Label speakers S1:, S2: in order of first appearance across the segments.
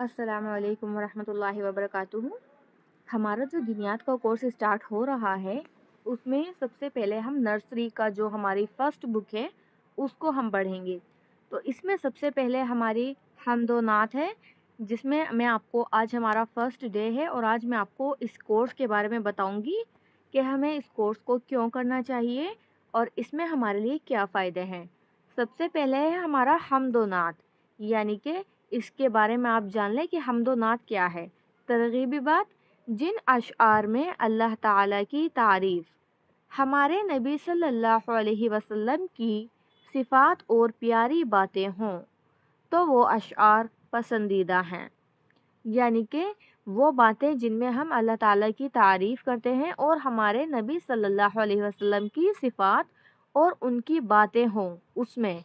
S1: अस्सलाम वालेकुम वरहमतुल्लाहि वबरकातुहू। हमारा जो दिनियात का कोर्स स्टार्ट हो रहा है उसमें सबसे पहले हम नर्सरी का जो हमारी फर्स्ट बुक है उसको हम पढ़ेंगे। तो इसमें सबसे पहले हमारी हमदो नात है, जिसमें मैं आपको आज हमारा फर्स्ट डे है और आज मैं आपको इस कोर्स के बारे में बताऊंगी कि हमें इस कोर्स को क्यों करना चाहिए और इसमें हमारे लिए क्या फ़ायदे हैं। सबसे पहले है हमारा हमदो नात, यानी कि इसके बारे में आप जान लें कि हमदो नात क्या है। तरगीबी बात, जिन अशआर में अल्लाह ताला की तारीफ़, हमारे नबी सल्लल्लाहु अलैहि वसल्लम की सिफ़ात और प्यारी बातें हों तो वो अशआर पसंदीदा हैं। यानी कि वो बातें जिनमें हम अल्लाह ताला की तारीफ़ करते हैं और हमारे नबी सल्लल्लाहु अलैहि वसल्लम की सिफ़ात और उनकी बातें हों, उसमें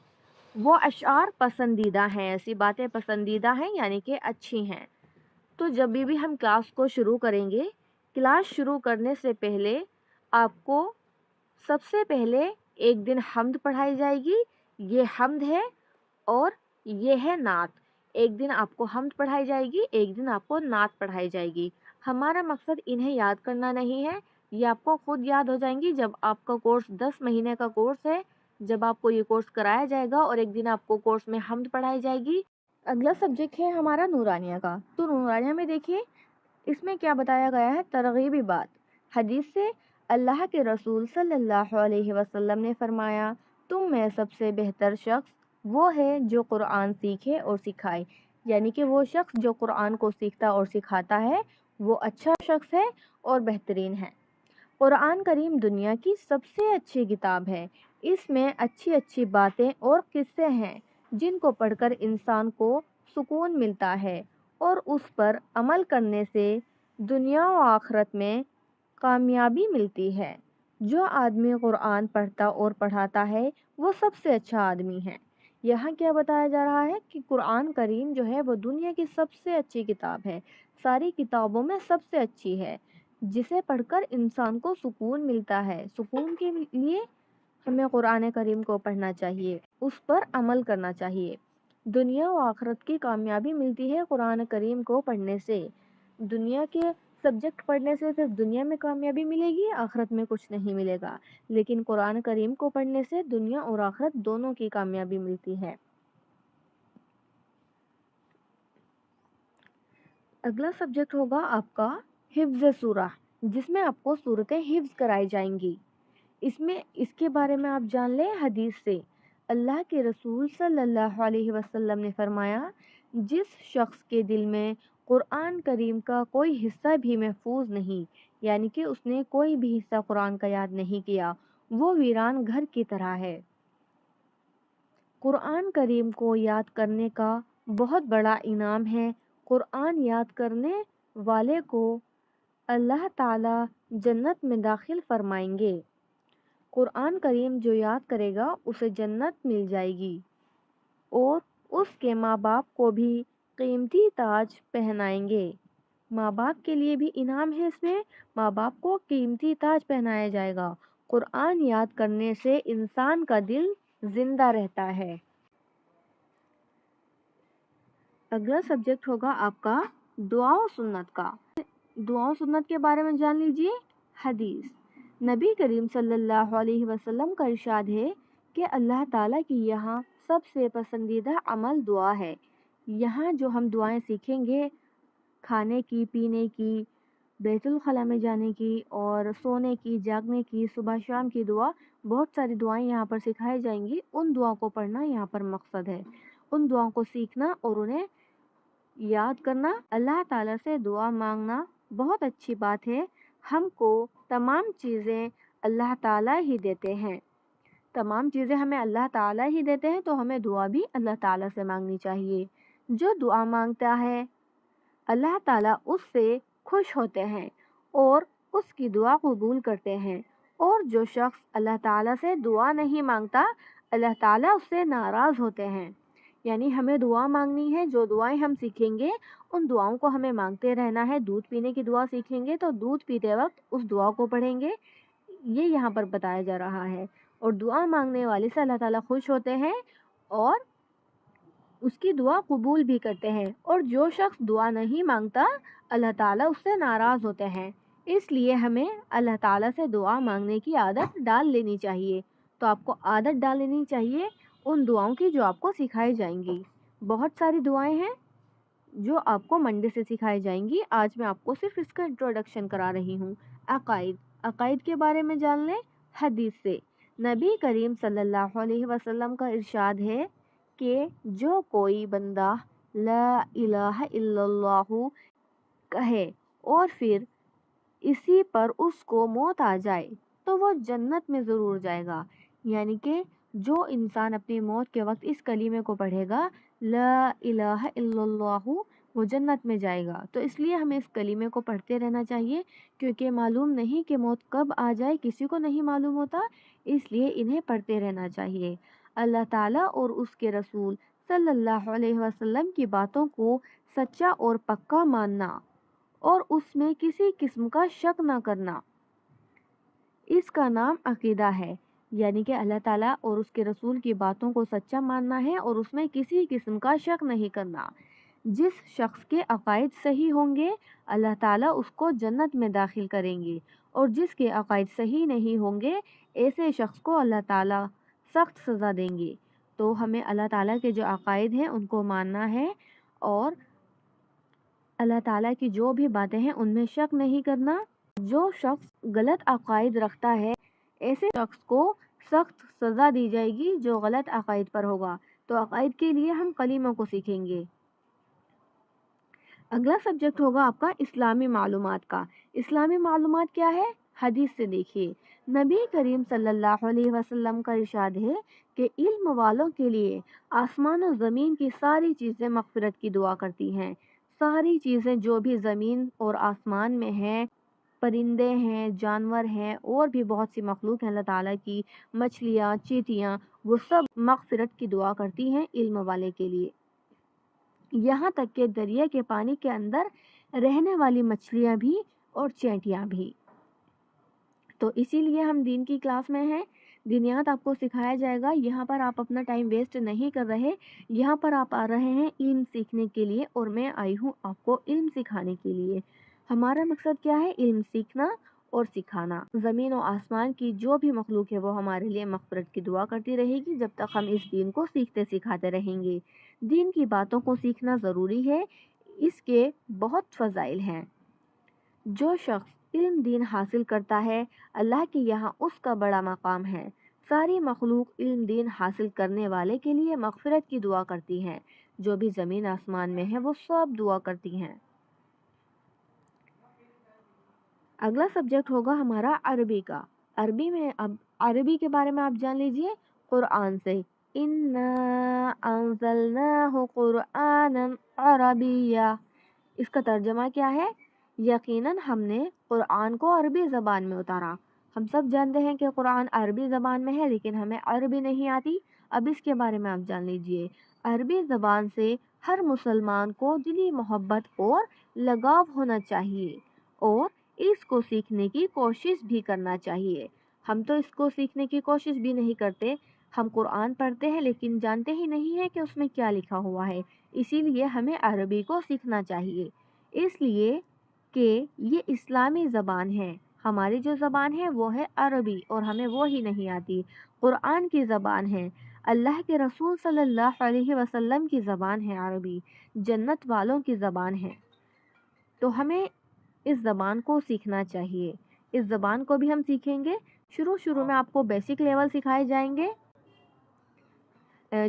S1: वो अशआर पसंदीदा हैं। ऐसी बातें पसंदीदा हैं यानी कि अच्छी हैं। तो जब भी हम क्लास को शुरू करेंगे, क्लास शुरू करने से पहले आपको सबसे पहले एक दिन हम्द पढ़ाई जाएगी। ये हम्द है और ये है नात। एक दिन आपको हम्द पढ़ाई जाएगी, एक दिन आपको नात पढ़ाई जाएगी। हमारा मकसद इन्हें याद करना नहीं है, ये आपको खुद याद हो जाएंगी जब आपका कोर्स 10 महीने का कोर्स है, जब आपको ये कोर्स कराया जाएगा और एक दिन आपको कोर्स में हम्द पढ़ाई जाएगी। अगला सब्जेक्ट है हमारा नूरानिया का। तो नूरानिया में देखिए इसमें क्या बताया गया है। तरगीबी बात, हदीस से अल्लाह के रसूल सल्लल्लाहु अलैहि वसल्लम ने फरमाया, तुम में सबसे बेहतर शख्स वो है जो कुरान सीखे और सिखाए। यानी कि वो शख्स जो कुरान को सीखता और सिखाता है वो अच्छा शख्स है और बेहतरीन है। कुरान करीम दुनिया की सबसे अच्छी किताब है। इसमें अच्छी अच्छी बातें और किस्से हैं जिनको पढ़कर इंसान को सुकून मिलता है और उस पर अमल करने से दुनिया और आखिरत में कामयाबी मिलती है। जो आदमी कुरान पढ़ता और पढ़ाता है वो सबसे अच्छा आदमी है। यहाँ क्या बताया जा रहा है कि कुरान करीम जो है वो दुनिया की सबसे अच्छी किताब है, सारी किताबों में सबसे अच्छी है, जिसे पढ़कर इंसान को सुकून मिलता है। सुकून के लिए हमें कुरान करीम को पढ़ना चाहिए, उस पर अमल करना चाहिए। दुनिया और आखिरत की कामयाबी मिलती है कुरान करीम को पढ़ने से। दुनिया के सब्जेक्ट पढ़ने से सिर्फ दुनिया में कामयाबी मिलेगी, आखिरत में कुछ नहीं मिलेगा। लेकिन कुरान करीम को पढ़ने से दुनिया और आखिरत दोनों की कामयाबी मिलती है। अगला सब्जेक्ट होगा आपका हिफ्ज़ सूरा, जिसमें आपको सूरतें हिफ्ज़ कराई जाएंगी। इसमें इसके बारे में आप जान लें हदीस से। अल्लाह के रसूल सल्लल्लाहु अलैहि वसल्लम ने फरमाया, जिस शख्स के दिल में कुरान करीम का कोई हिस्सा भी महफूज नहीं, यानी कि उसने कोई भी हिस्सा कुरान का याद नहीं किया, वो वीरान घर की तरह है। कुरान करीम को याद करने का बहुत बड़ा इनाम है। कुरान याद करने वाले को अल्लाह ताला जन्नत में दाखिल फरमाएंगे। कुरान करीम जो याद करेगा उसे जन्नत मिल जाएगी और उसके माँ बाप को भी कीमती ताज पहनाएंगे। माँ बाप के लिए भी इनाम है इसमें, माँ बाप को कीमती ताज पहनाया जाएगा। कुरान याद करने से इंसान का दिल जिंदा रहता है। अगला सब्जेक्ट होगा आपका दुआ और सुन्नत का। दुआ और सुन्नत के बारे में जान लीजिए। हदीस, नबी करीम सल्लल्लाहु अलैहि वसल्लम का इरशाद है कि अल्लाह ताला की यहाँ सबसे पसंदीदा अमल दुआ है। यहाँ जो हम दुआएं सीखेंगे, खाने की, पीने की, बैतुल खला में जाने की और सोने की, जागने की, सुबह शाम की दुआ, बहुत सारी दुआएं यहाँ पर सिखाई जाएंगी। उन दुआओं को पढ़ना यहाँ पर मकसद है, उन दुआओं को सीखना और उन्हें याद करना। अल्लाह ताला से दुआ मांगना बहुत अच्छी बात है। हमको तमाम चीज़ें अल्लाह ताला ही देते हैं, तमाम चीज़ें हमें अल्लाह ताला ही देते हैं, तो हमें दुआ भी अल्लाह ताला से मांगनी चाहिए। जो दुआ मांगता है अल्लाह ताला उससे खुश होते हैं और उसकी दुआ कबूल करते हैं। और जो शख्स अल्लाह ताला से दुआ नहीं मांगता, अल्लाह ताला उससे नाराज़ होते हैं। यानी हमें दुआ मांगनी है। जो दुआएं हम सीखेंगे उन दुआओं को हमें मांगते रहना है। दूध पीने की दुआ सीखेंगे तो दूध पीते वक्त उस दुआ को पढ़ेंगे, ये यहाँ पर बताया जा रहा है। और दुआ मांगने वाले से अल्लाह ताला खुश होते हैं और اس کی دعا قبول بھی کرتے ہیں، اور جو شخص دعا نہیں مانگتا اللہ تعالیٰ اس سے ناراض ہوتے ہیں۔ اس لیے ہمیں اللہ تعالیٰ سے دعا مانگنے کی عادت ڈال لینی چاہیے۔ تو آپ کو عادت ڈال لینی چاہیے ان دعاؤں کی جو آپ کو سکھائی جائیں گی۔ بہت ساری دعائیں ہیں جو آپ کو منڈے سے سکھائی جائیں گی۔ آج میں آپ کو صرف اس کا انٹروڈکشن کرا رہی ہوں۔ عقائد کے بارے میں جان لیں حدیث سے۔ نبی کریم صلی اللہ علیہ وسلم کا ارشاد ہے کہ جو کوئی بندہ لا الہ الا اللہ کہے اور پھر اسی پر اس کو موت آ جائے تو وہ جنت میں ضرور جائے گا، یعنی کہ جو انسان اپنی موت کے وقت اس کلمے کو پڑھے گا لا الہ الا اللہ، وہ جنت میں جائے گا۔ تو اس لیے ہمیں اس کلمے کو پڑھتے رہنا چاہیے، کیونکہ معلوم نہیں کہ موت کب آ جائے، کسی کو نہیں معلوم ہوتا، اس لیے انہیں پڑھتے رہنا چاہیے۔ اللہ تعالیٰ اور اس کے رسول صلی اللہ علیہ وسلم کی باتوں کو سچا اور پکا ماننا اور اس میں کسی قسم کا شک نہ کرنا، اس کا نام عقیدہ ہے۔ یعنی کہ اللہ تعالیٰ اور اس کے رسول کی باتوں کو سچا ماننا ہے اور اس میں کسی قسم کا شک نہیں کرنا۔ جس شخص کے عقائد صحیح ہوں گے اللہ تعالیٰ اس کو جنت میں داخل کریں گے، اور جس کے عقائد صحیح نہیں ہوں گے ایسے شخص کو اللہ تعالیٰ سخت سزا دیں گے۔ تو ہمیں اللہ تعالیٰ کے جو عقائد ہیں ان کو ماننا ہے، اور اللہ تعالیٰ کی جو بھی باتیں ہیں ان میں شک نہیں کرنا۔ جو شخص غلط عقائد رکھتا ہے ایسے شخص کو سخت سزا دی جائے گی جو غلط عقائد پر ہوگا۔ تو عقائد کے لیے ہم کلموں کو سیکھیں گے۔ اگلا سبجیکٹ ہوگا آپ کا اسلامی معلومات کا۔ اسلامی معلومات کیا ہے؟ حدیث سے دیکھیے، نبی کریم صلی اللہ علیہ وسلم کا ارشاد ہے کہ علم والوں کے لیے آسمان و زمین کی ساری چیزیں مغفرت کی دعا کرتی ہیں۔ ساری چیزیں جو بھی زمین اور آسمان میں ہیں، پرندے ہیں، جانور ہیں، اور بھی بہت سی مخلوق ہیں اللہ تعالیٰ کی، مچھلیاں، چیٹیاں، وہ سب مغفرت کی دعا کرتی ہیں علم والے کے لیے۔ یہاں تک کہ دریا کے پانی کے اندر رہنے والی مچھلیاں بھی اور چیٹیاں بھی۔ تو اسی لیے ہم دین کی کلاس میں ہیں، دینیات آپ کو سکھایا جائے گا۔ یہاں پر آپ اپنا ٹائم ویسٹ نہیں کر رہے، یہاں پر آپ آ رہے ہیں علم سیکھنے کے لیے، اور میں آئی ہوں آپ کو علم سکھانے کے لیے۔ ہمارا مقصد کیا ہے؟ علم سیکھنا اور سکھانا۔ زمین و آسمان کی جو بھی مخلوق ہے وہ ہمارے لیے مغفرت کی دعا کرتی رہے گی جب تک ہم اس دین کو سیکھتے سکھاتے رہیں گے۔ دین کی باتوں کو سیکھنا ضروری ہے، اس کے بہت فضائل ہیں۔ جو شخص علم دین حاصل کرتا ہے اللہ کے یہاں اس کا بڑا مقام ہے۔ ساری مخلوق علم دین حاصل کرنے والے کے لیے مغفرت کی دعا کرتی ہیں۔ جو بھی زمین آسمان میں ہے وہ سب دعا کرتی ہیں۔ اگلا سبجیکٹ ہوگا ہمارا عربی کا۔ عربی میں اب عربی کے بارے میں آپ جان لیجئے قرآن سے۔ اِنَّا أَنزَلْنَاهُ قُرْآنًا عَرَبِيًّا، اس کا ترجمہ کیا ہے؟ یقیناً ہم نے قرآن کو عربی زبان میں اتارا۔ ہم سب جانتے ہیں کہ قرآن عربی زبان میں ہے، لیکن ہمیں عربی نہیں آتی۔ اب اس کے بارے میں آپ جان لیجئے۔ عربی زبان سے ہر مسلمان کو دلی محبت اور لگاؤ ہونا چاہیے، اور اس کو سیکھنے کی کوشش بھی کرنا چاہیے۔ ہم تو اس کو سیکھنے کی کوشش بھی نہیں کرتے، ہم قرآن پڑھتے ہیں لیکن جانتے ہی نہیں ہیں کہ اس میں کیا لکھا ہوا ہے۔ اسی لیے ہمیں عربی کو سیکھنا چاہیے، اس لیے کہ یہ اسلامی زبان ہے۔ ہماری جو زبان ہے وہ ہے عربی، اور ہمیں وہی نہیں آتی۔ قرآن کی زبان ہے، اللہ کے رسول صلی اللہ علیہ وسلم کی زبان ہے عربی، جنت والوں کی زبان ہے۔ تو ہمیں اس زبان کو سیکھنا چاہیے۔ اس زبان کو بھی ہم سیکھیں گے۔ شروع میں آپ کو بیسک لیول سکھائے جائیں گے،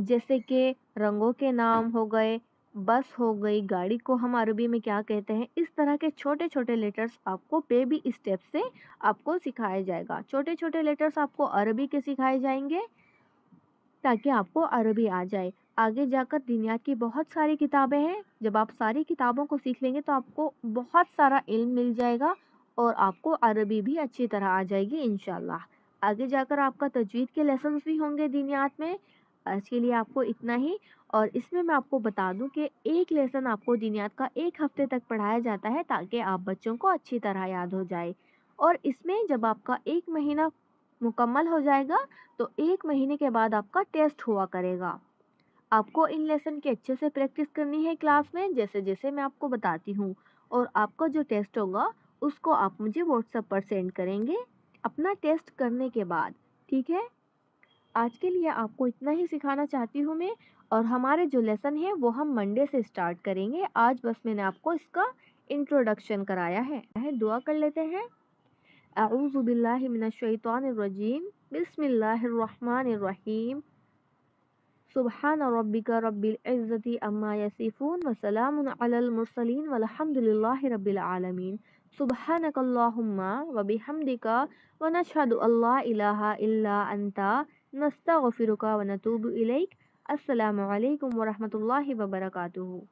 S1: جیسے کہ رنگوں کے نام ہو گئے، بس ہو گئی، گاڑی کو ہم عربی میں کیا کہتے ہیں، اس طرح کے چھوٹے چھوٹے لیٹرز آپ کو بیبی اسٹیپ سے آپ کو سکھایا جائے گا۔ چھوٹے چھوٹے لیٹرز آپ کو عربی کے سکھائے جائیں گے تاکہ آپ کو عربی آ جائے۔ آگے جا کر دینیات کی بہت ساری کتابیں ہیں، جب آپ ساری کتابوں کو سیکھ لیں گے تو آپ کو بہت سارا علم مل جائے گا، اور آپ کو عربی بھی اچھی طرح آ جائے گی انشاءاللہ۔ آگے جا کر آپ کا تجوید کے لیسنز بھی ہوں گے دینیات میں۔ آج کے لیے آپ کو اتنا ہی، اور اس میں میں آپ کو بتا دوں کہ ایک لیسن آپ کو دینیات کا 1 ہفتے تک پڑھایا جاتا ہے تاکہ آپ بچوں کو اچھی طرح یاد ہو جائے، اور اس میں جب آپ کا 1 مہینہ مکمل ہو جائے گا تو 1 مہینے کے بعد آپ کا ٹیسٹ ہوا کرے گا۔ आपको इन लेसन की अच्छे से प्रैक्टिस करनी है क्लास में, जैसे जैसे मैं आपको बताती हूँ। और आपका जो टेस्ट होगा उसको आप मुझे व्हाट्सएप पर सेंड करेंगे अपना टेस्ट करने के बाद, ठीक है। आज के लिए आपको इतना ही सिखाना चाहती हूँ मैं। और हमारे जो लेसन है वो हम मंडे से स्टार्ट करेंगे। आज बस मैंने आपको इसका इंट्रोडक्शन कराया है। दुआ कर लेते हैं। अऊज़ु बिल्लाहि मिनश शैतानिर रजीम, बिस्मिल्लाहिर रहमानिर रहीम। सुब्हान रब्बिका रब्बिल इज़्ज़ति अम्मा यसिफून व सलामुन अलल मुरसलीन वल्हम्दुलिल्लाहि रब्बिल आलमीन। सुब्हानकल्लाहुम्मा व बिहम्दिका व नशहदु अल्ला इलाहा इल्ला अंता नस्तगफिरुका व नतूबु इलैक। अस्सलामु अलैकुम व रहमतुल्लाहि व बरकातुहू।